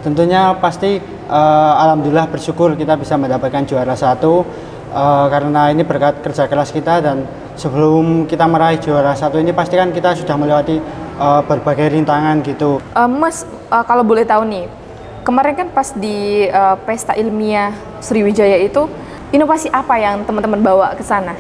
tentunya pasti alhamdulillah bersyukur kita bisa mendapatkan juara satu karena ini berkat kerja keras kita. Dan sebelum kita meraih juara satu ini pasti kan kita sudah melewati berbagai rintangan gitu. Mas, kalau boleh tahu nih, kemarin kan pas di Pesta Ilmiah Sriwijaya itu, inovasi apa yang teman-teman bawa ke sana?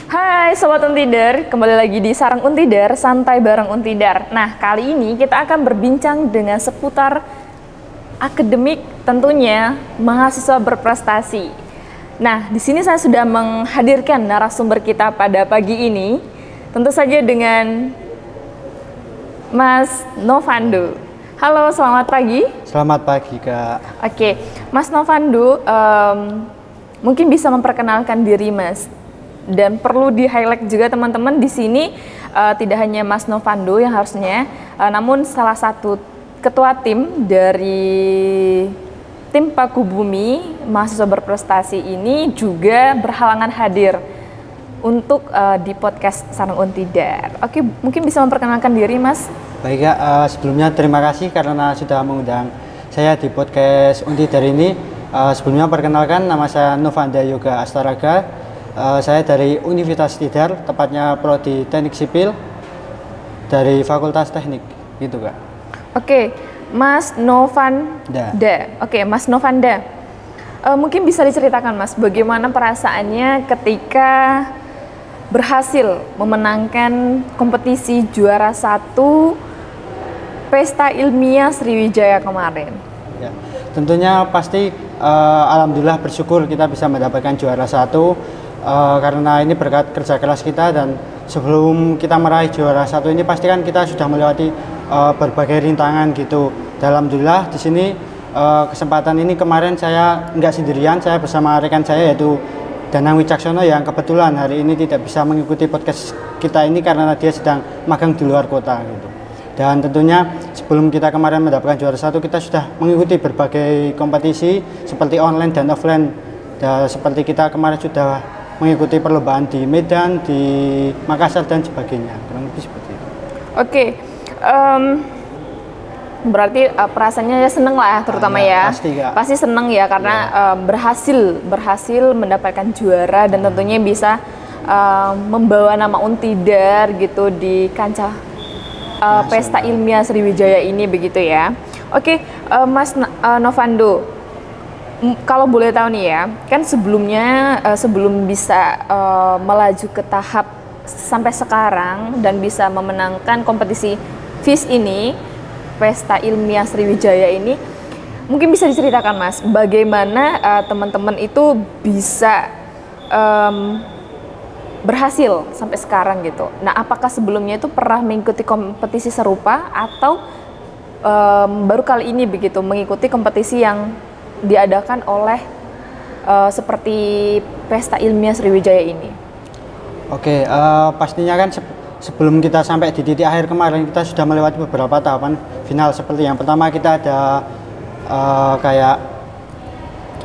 Hai Sobat Untidar, kembali lagi di Sarang Untidar, santai bareng Untidar. Nah, kali ini kita akan berbincang dengan seputar akademik, tentunya mahasiswa berprestasi. Nah, di sini saya sudah menghadirkan narasumber kita pada pagi ini, tentu saja dengan Mas Novando. Halo, selamat pagi. Selamat pagi, Kak. Oke, Mas Novando, mungkin bisa memperkenalkan diri, Mas. Dan perlu di-highlight juga teman-teman di sini tidak hanya Mas Novando yang harusnya, namun salah satu ketua tim dari tim Pakubumi mahasiswa berprestasi ini juga berhalangan hadir untuk di podcast Sarang Untidar. Oke, mungkin bisa memperkenalkan diri, Mas. Baik, Kak. Sebelumnya terima kasih karena sudah mengundang saya di podcast Untidar ini. Sebelumnya perkenalkan, nama saya Novanda Yoga Astaraga. Saya dari Universitas Tidar, tepatnya Prodi Teknik Sipil dari Fakultas Teknik, gitu, Kak. Oke, Mas Novanda. Oke, Mas Novanda. Mungkin bisa diceritakan, Mas, bagaimana perasaannya ketika berhasil memenangkan kompetisi juara 1 Pesta Ilmiah Sriwijaya kemarin? Ya, tentunya pasti alhamdulillah bersyukur kita bisa mendapatkan juara 1. Karena ini berkat kerja keras kita. Dan sebelum kita meraih juara 1 ini pasti kan kita sudah melewati berbagai rintangan gitu. Alhamdulillah di sini kesempatan ini kemarin saya nggak sendirian, saya bersama rekan saya yaitu Danang Wicaksono yang kebetulan hari ini tidak bisa mengikuti podcast kita ini karena dia sedang magang di luar kota gitu. Dan tentunya sebelum kita kemarin mendapatkan juara 1 kita sudah mengikuti berbagai kompetisi seperti online dan offline. Dan seperti kita kemarin sudah mengikuti perlombaan di Medan, di Makassar dan sebagainya, kurang lebih seperti itu. Oke, berarti perasaannya ya seneng lah, terutama ya. Pasti seneng ya karena berhasil mendapatkan juara dan tentunya bisa membawa nama Untidar gitu di kancah Pesta Ilmiah Sriwijaya ini, begitu ya. Oke, Mas Novando. Kalau boleh tahu nih ya, kan sebelumnya sebelum bisa melaju ke tahap sampai sekarang dan bisa memenangkan kompetisi FIS ini, Pesta Ilmiah Sriwijaya ini, mungkin bisa diceritakan, Mas, bagaimana teman-teman itu bisa berhasil sampai sekarang gitu. Nah, apakah sebelumnya itu pernah mengikuti kompetisi serupa atau baru kali ini begitu mengikuti kompetisi yang diadakan oleh seperti Pesta Ilmiah Sriwijaya ini? Oke, pastinya kan sebelum kita sampai di titik akhir kemarin kita sudah melewati beberapa tahapan final. Seperti yang pertama kita ada kayak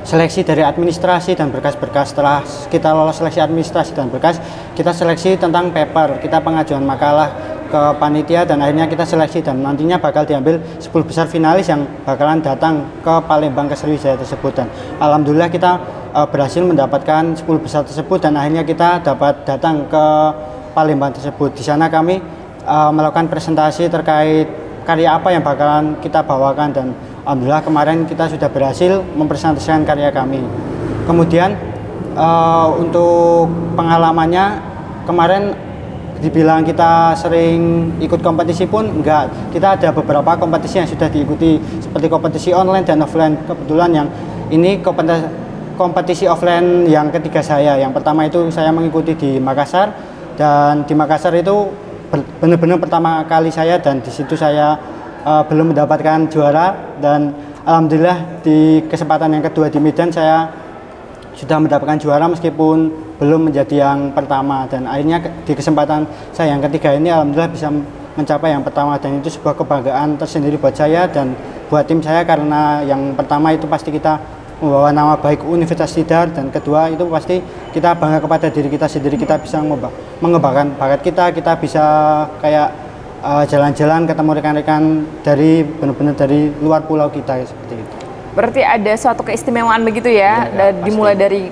seleksi dari administrasi dan berkas-berkas. Setelah kita lolos seleksi administrasi dan berkas, kita seleksi tentang paper, kita pengajuan makalah ke panitia dan akhirnya kita seleksi dan nantinya bakal diambil 10 besar finalis yang bakalan datang ke Palembang, ke Sriwijaya tersebut. Dan alhamdulillah kita berhasil mendapatkan 10 besar tersebut dan akhirnya kita dapat datang ke Palembang tersebut. Di sana kami melakukan presentasi terkait karya apa yang bakalan kita bawakan dan alhamdulillah kemarin kita sudah berhasil mempresentasikan karya kami. Kemudian untuk pengalamannya kemarin dibilang kita sering ikut kompetisi pun enggak. Kita ada beberapa kompetisi yang sudah diikuti seperti kompetisi online dan offline. Kebetulan yang ini kompetisi offline yang ketiga saya. Yang pertama itu saya mengikuti di Makassar dan di Makassar itu benar-benar pertama kali saya dan di situ saya belum mendapatkan juara dan alhamdulillah di kesempatan yang kedua di Medan saya sudah mendapatkan juara meskipun belum menjadi yang pertama dan akhirnya di kesempatan saya yang ketiga ini alhamdulillah bisa mencapai yang pertama dan itu sebuah kebanggaan tersendiri buat saya dan buat tim saya karena yang pertama itu pasti kita membawa nama baik Universitas Tidar, dan kedua itu pasti kita bangga kepada diri kita sendiri, kita bisa mengembangkan bakat kita bisa kayak jalan-jalan ketemu rekan-rekan dari benar-benar dari luar pulau kita seperti itu. Berarti ada suatu keistimewaan begitu ya, dimulai dari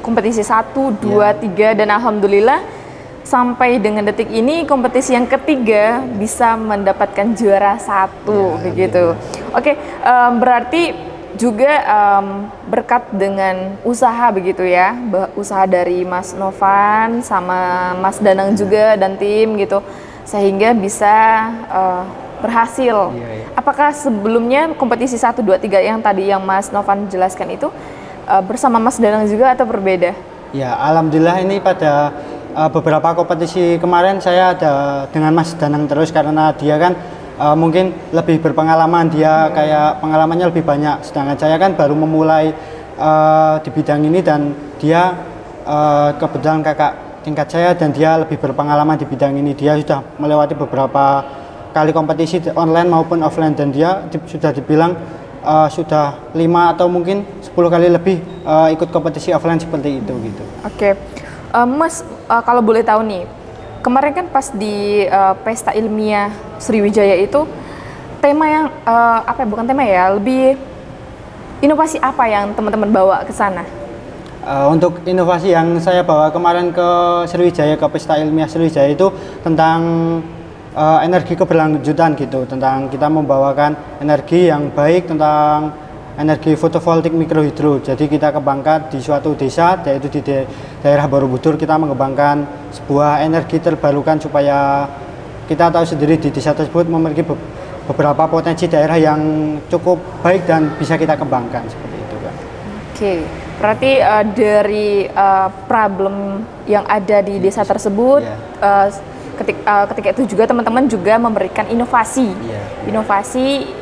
kompetisi 1, 2, 3 dan alhamdulillah sampai dengan detik ini kompetisi yang ketiga bisa mendapatkan juara 1 begitu. Oke, berarti juga berkat dengan usaha begitu ya, usaha dari Mas Novan sama Mas Danang juga dan tim gitu, sehingga bisa berhasil. Apakah sebelumnya kompetisi 1, 2, 3 yang tadi yang Mas Novan jelaskan itu bersama Mas Danang juga atau berbeda? Ya, alhamdulillah ini pada beberapa kompetisi kemarin saya ada dengan Mas Danang terus, karena dia kan mungkin lebih berpengalaman, dia kayak pengalamannya lebih banyak, sedangkan saya kan baru memulai di bidang ini, dan dia kebetulan kakak tingkat saya dan dia lebih berpengalaman di bidang ini. Dia sudah melewati beberapa kali kompetisi online maupun offline, dan dia sudah dibilang sudah 5 atau mungkin 10 kali lebih ikut kompetisi offline seperti itu gitu. Oke. Mas, kalau boleh tahu nih, kemarin kan pas di Pesta Ilmiah Sriwijaya itu tema yang bukan tema ya, lebih inovasi apa yang teman-teman bawa ke sana? Untuk inovasi yang saya bawa kemarin ke Sriwijaya, ke Pesta Ilmiah Sriwijaya itu tentang energi keberlanjutan gitu, tentang kita membawakan energi yang baik, tentang energi fotovoltaik mikrohidro. Jadi kita kembangkan di suatu desa, yaitu di daerah Borobudur, kita mengembangkan sebuah energi terbarukan supaya kita tahu sendiri di desa tersebut memiliki beberapa potensi daerah yang cukup baik dan bisa kita kembangkan seperti itu, Kak. Oke, berarti dari problem yang ada di desa tersebut, ketika itu juga teman-teman juga memberikan inovasi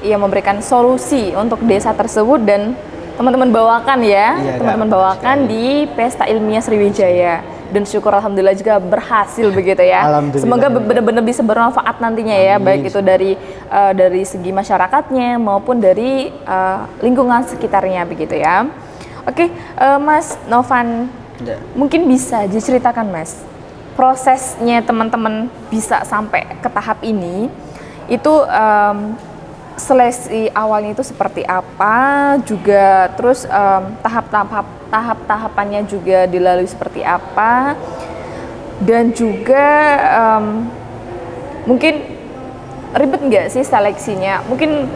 yang memberikan solusi untuk desa tersebut, dan teman-teman bawakan teman-teman bawakan di Pesta Ilmiah Sriwijaya, dan syukur alhamdulillah juga berhasil begitu ya. Semoga benar-benar bisa bermanfaat nantinya ya, baik itu dari segi masyarakatnya maupun dari lingkungan sekitarnya begitu ya. Oke, Mas Novan, mungkin bisa diceritakan Mas, prosesnya teman-teman bisa sampai ke tahap ini itu seleksi awalnya itu seperti apa juga, terus tahap-tahapannya juga dilalui seperti apa, dan juga mungkin ribet nggak sih seleksinya? Mungkin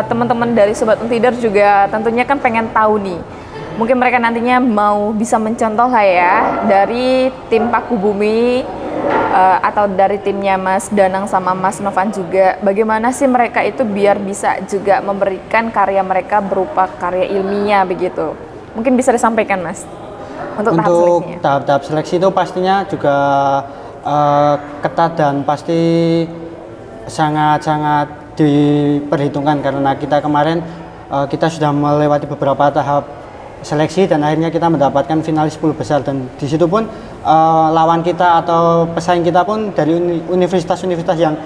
teman-teman dari Sobat Untidar juga tentunya kan pengen tahu nih. Mungkin mereka nantinya mau bisa mencontoh lah ya, dari tim Paku Bumi atau dari timnya Mas Danang sama Mas Novan juga, bagaimana sih mereka itu biar bisa juga memberikan karya mereka berupa karya ilmiah begitu. Mungkin bisa disampaikan Mas untuk tahap seleksi itu pastinya juga ketat dan pasti sangat-sangat diperhitungkan, karena kita kemarin kita sudah melewati beberapa tahap seleksi dan akhirnya kita mendapatkan finalis 10 besar, dan di situ pun lawan kita atau pesaing kita pun dari universitas-universitas yang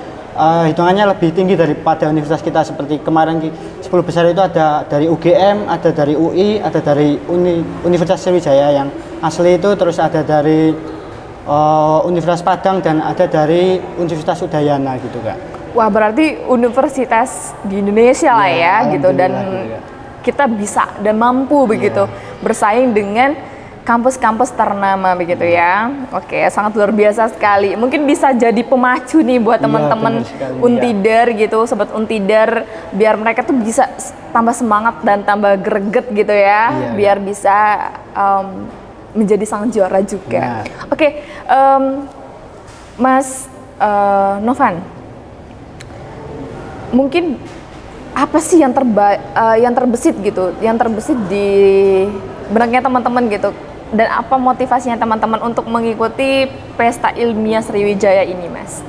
hitungannya lebih tinggi daripada universitas kita. Seperti kemarin 10 besar itu ada dari UGM, ada dari UI, ada dari Universitas Sriwijaya yang asli itu, terus ada dari Universitas Padang, dan ada dari Universitas Udayana gitu Kak. Wah, berarti universitas di Indonesia lah ya gitu, dan kita bisa dan mampu begitu bersaing dengan kampus-kampus ternama begitu ya. Oke, sangat luar biasa sekali. Mungkin bisa jadi pemacu nih buat teman-teman Untidar gitu, Sobat Untidar, biar mereka tuh bisa tambah semangat dan tambah greget gitu ya, biar bisa menjadi sang juara juga. Oke, Mas Novan, mungkin apa sih yang terbesit gitu, yang terbesit di benaknya teman-teman gitu, dan apa motivasinya teman-teman untuk mengikuti Pesta Ilmiah Sriwijaya ini, Mas?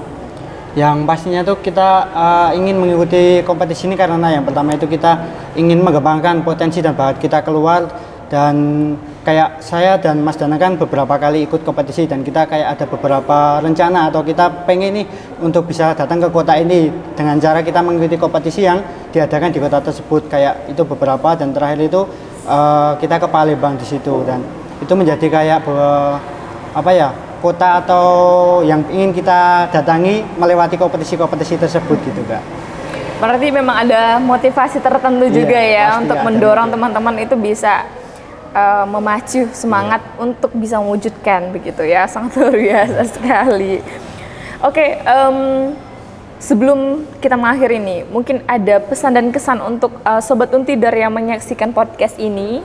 Yang pastinya tuh kita ingin mengikuti kompetisi ini karena yang pertama itu kita ingin mengembangkan potensi dan bakat kita keluar, dan kayak saya dan Mas Dana kan beberapa kali ikut kompetisi, dan kita kayak ada beberapa rencana atau kita pengen nih untuk bisa datang ke kota ini dengan cara kita mengikuti kompetisi yang diadakan di kota tersebut, kayak itu beberapa, dan terakhir itu kita ke Palembang di situ, dan itu menjadi kayak kota atau yang ingin kita datangi melewati kompetisi-kompetisi tersebut gitu Kak. Berarti memang ada motivasi tertentu juga ya untuk mendorong teman-teman itu bisa memacu semangat untuk bisa mewujudkan begitu ya, sangat luar biasa sekali. Oke, sebelum kita mengakhiri ini, mungkin ada pesan dan kesan untuk Sobat Untidar yang menyaksikan podcast ini.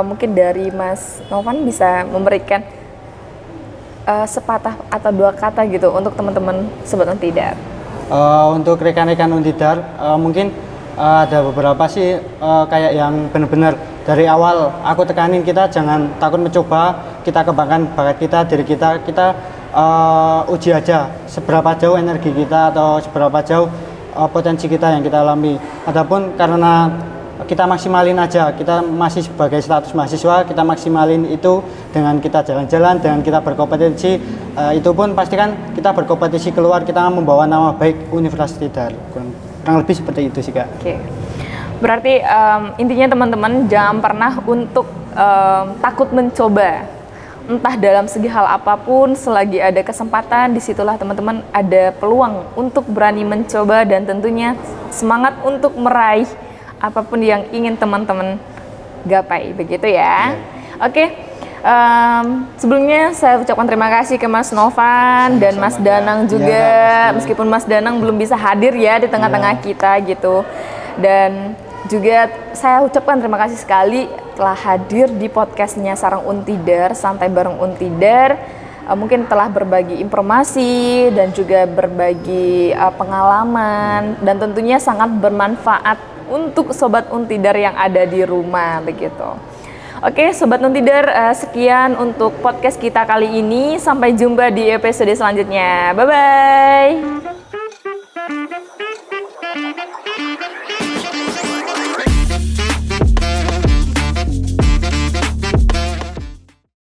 Mungkin dari Mas Novan bisa memberikan sepatah atau dua kata gitu untuk teman-teman Sobat Untidar. Untuk rekan-rekan Untidar, mungkin ada beberapa sih kayak yang benar-benar dari awal aku tekanin, kita jangan takut mencoba, kita kembangkan bakat kita, diri kita, uji aja seberapa jauh energi kita atau seberapa jauh potensi kita yang kita alami. Adapun karena kita maksimalin aja, kita masih sebagai status mahasiswa, kita maksimalin itu dengan kita jalan-jalan, dengan kita berkompetisi, itu pun pasti kan kita berkompetisi keluar, kita membawa nama baik Universitas Untidar. Kurang lebih seperti itu sih Kak. Oke. Berarti intinya teman-teman jangan pernah untuk takut mencoba, entah dalam segi hal apapun, selagi ada kesempatan disitulah teman-teman ada peluang untuk berani mencoba, dan tentunya semangat untuk meraih apapun yang ingin teman-teman gapai, begitu ya. Oke. Sebelumnya saya ucapkan terima kasih ke Mas Novan dan Mas Danang juga, meskipun Mas Danang belum bisa hadir ya di tengah-tengah kita gitu. Dan juga saya ucapkan terima kasih sekali telah hadir di podcastnya Sarang Untidar, Santai Bareng Untidar. Mungkin telah berbagi informasi dan juga berbagi pengalaman, dan tentunya sangat bermanfaat untuk Sobat Untidar yang ada di rumah begitu. Oke Sobat Untidar, sekian untuk podcast kita kali ini. Sampai jumpa di episode selanjutnya. Bye-bye.